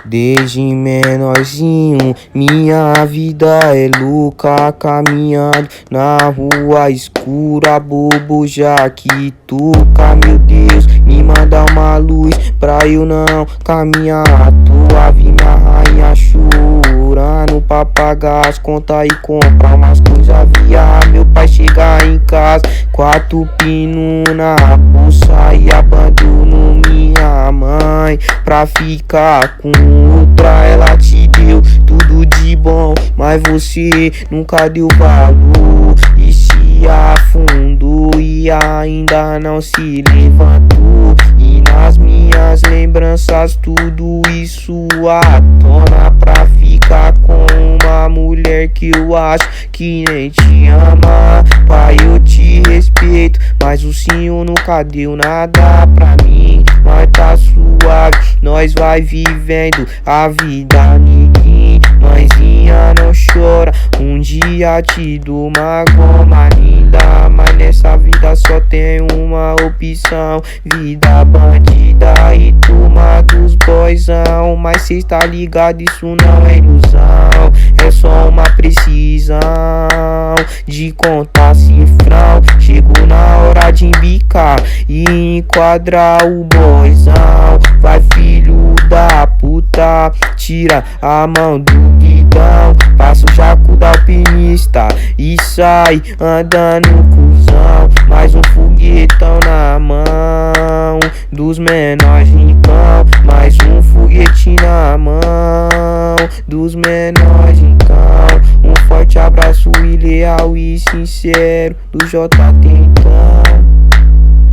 Desde menorzinho, minha vida é louca, caminhando na rua escura, bobo já que toca. Meu Deus, me manda uma luz pra eu não caminhar à toa. Vi minha rainha chorando pra pagar as contas e comprar umas coisas. Via meu pai chegar em casa, 4 pino na bolsa e abandonou minha mãe pra ficar com outra. Ela te deu tudo de bom, mas você nunca deu valor e se afundou e ainda não se levantou. E nas minhas lembranças tudo isso à tona pra ficar com uma mulher que eu acho que nem te ama. Pai, eu te respeito, mas o senhor nunca deu nada pra mim. Mas tá suave, nós vai vivendo a vida, ninguém. Mãezinha, não chora, um dia te dou uma goma linda. Mas nessa vida só tem uma opção, vida bandida e turma dos boyzão. Mas cê tá ligado, isso não é ilusão, é só uma precisão de contar cifrão. Chegou na hora de embicar e enquadrar o boyzão. Vai filho da puta, tira a mão do guidão, passa o jaco da alpinista e sai andando cuzão. Mais um foguetão na mão dos menores rincão, mais um foguete na mão dos menores rincão. Um forte abraço e leal e sincero do J Tentão.